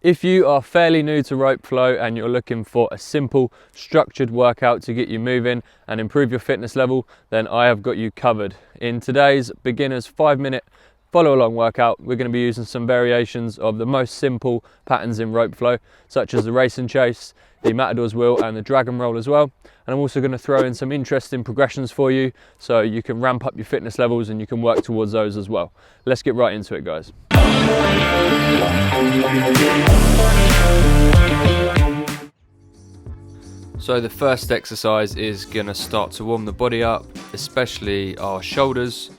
If you are fairly new to rope flow and you're looking for a simple, structured workout to get you moving and improve your fitness level, then I have got you covered. In today's beginner's 5-minute follow along workout, we're going to be using some variations of the most simple patterns in rope flow, such as the race and chase, the MATADORS wheel and the dragon roll as well. And I'm also going to throw in some interesting progressions for you so you can ramp up your fitness levels and you can work towards those as well. Let's get right into it, guys. So the first exercise is going to start to warm the body up, especially our shoulders,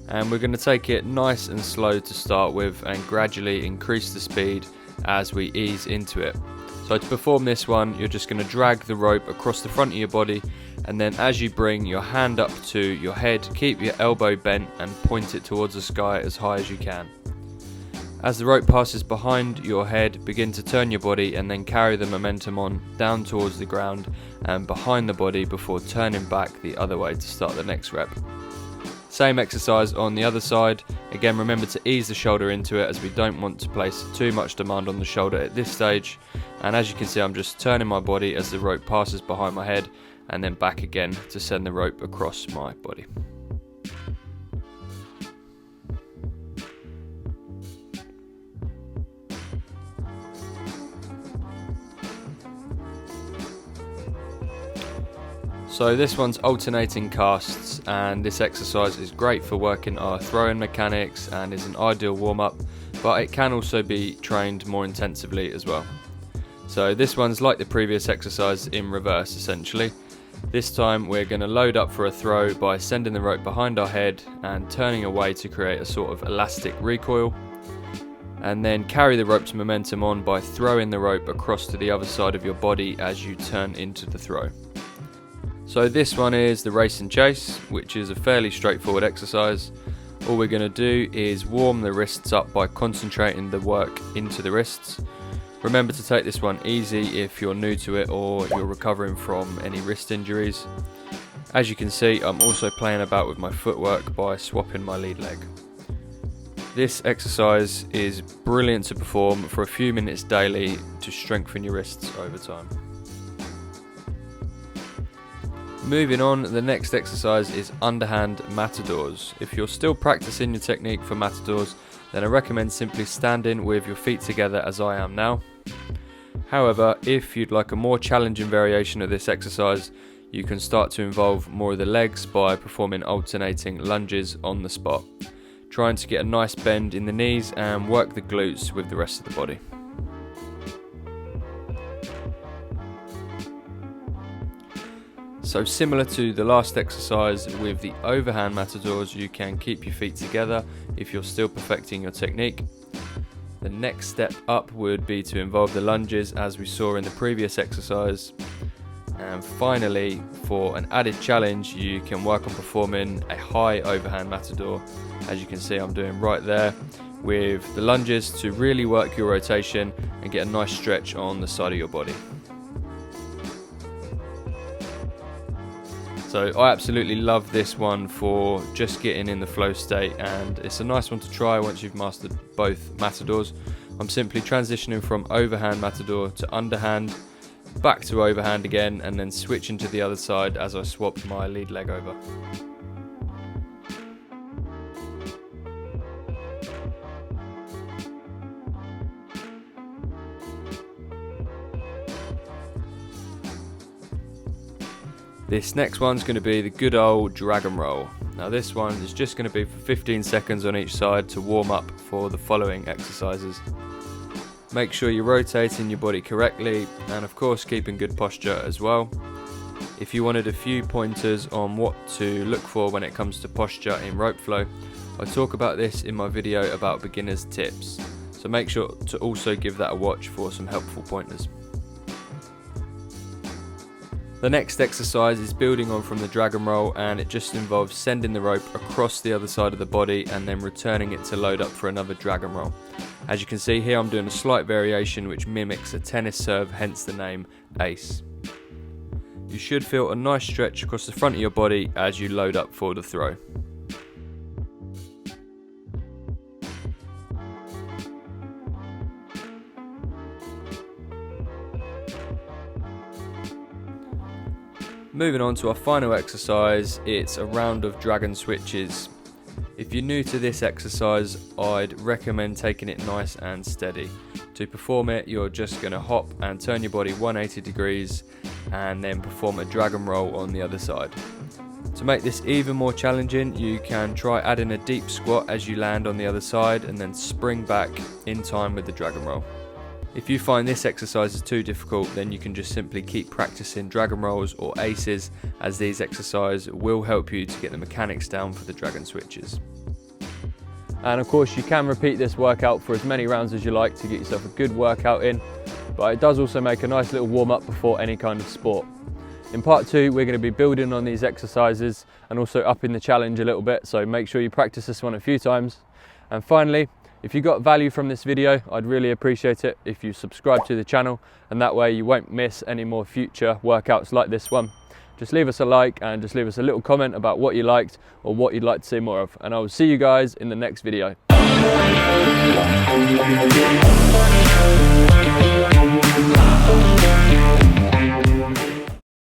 and we're going to take it nice and slow to start with and gradually increase the speed as we ease into it. So to perform this one, you're just going to drag the rope across the front of your body, and then as you bring your hand up to your head, keep your elbow bent and point it towards the sky as high as you can. As the rope passes behind your head, begin to turn your body and then carry the momentum on down towards the ground and behind the body before turning back the other way to start the next rep. Same exercise on the other side. Again, remember to ease the shoulder into it as we don't want to place too much demand on the shoulder at this stage. And as you can see, I'm just turning my body as the rope passes behind my head and then back again to send the rope across my body. So this one's alternating casts, and this exercise is great for working our throwing mechanics and is an ideal warm-up, but it can also be trained more intensively as well. So this one's like the previous exercise in reverse essentially. This time we're going to load up for a throw by sending the rope behind our head and turning away to create a sort of elastic recoil, and then carry the rope's momentum on by throwing the rope across to the other side of your body as you turn into the throw. So this one is the race and chase, which is a fairly straightforward exercise. All we're going to do is warm the wrists up by concentrating the work into the wrists. Remember to take this one easy if you're new to it or you're recovering from any wrist injuries. As you can see, I'm also playing about with my footwork by swapping my lead leg. This exercise is brilliant to perform for a few minutes daily to strengthen your wrists over time. Moving on, the next exercise is underhand matadors. If you're still practicing your technique for matadors, then I recommend simply standing with your feet together as I am now. However, if you'd like a more challenging variation of this exercise, you can start to involve more of the legs by performing alternating lunges on the spot, trying to get a nice bend in the knees and work the glutes with the rest of the body. So similar to the last exercise with the overhand matadors, you can keep your feet together if you're still perfecting your technique. The next step up would be to involve the lunges as we saw in the previous exercise. And finally, for an added challenge, you can work on performing a high overhand matador, as you can see I'm doing right there, with the lunges to really work your rotation and get a nice stretch on the side of your body. So I absolutely love this one for just getting in the flow state, and it's a nice one to try once you've mastered both matadors. I'm simply transitioning from overhand matador to underhand, back to overhand again, and then switching to the other side as I swap my lead leg over. This next one's going to be the good old dragon roll. Now this one is just going to be for 15 seconds on each side to warm up for the following exercises. Make sure you're rotating your body correctly and of course keeping good posture as well. If you wanted a few pointers on what to look for when it comes to posture in rope flow, I talk about this in my video about beginners tips. So make sure to also give that a watch for some helpful pointers. The next exercise is building on from the dragon roll, and it just involves sending the rope across the other side of the body and then returning it to load up for another dragon roll. As you can see here, I'm doing a slight variation which mimics a tennis serve, hence the name ace. You should feel a nice stretch across the front of your body as you load up for the throw. Moving on to our final exercise, it's a round of dragon switches. If you're new to this exercise, I'd recommend taking it nice and steady. To perform it, you're just going to hop and turn your body 180 degrees and then perform a dragon roll on the other side. To make this even more challenging, you can try adding a deep squat as you land on the other side and then spring back in time with the dragon roll. If you find this exercise is too difficult, then you can just simply keep practicing dragon rolls or aces, as these exercises will help you to get the mechanics down for the dragon switches. And of course you can repeat this workout for as many rounds as you like to get yourself a good workout in, but it does also make a nice little warm up before any kind of sport. In part 2 we're going to be building on these exercises and also upping the challenge a little bit, so make sure you practice this one a few times. And finally, if you got value from this video, I'd really appreciate it if you subscribe to the channel, and that way you won't miss any more future workouts like this one. Just leave us a like and just leave us a little comment about what you liked or what you'd like to see more of, and I will see you guys in the next video.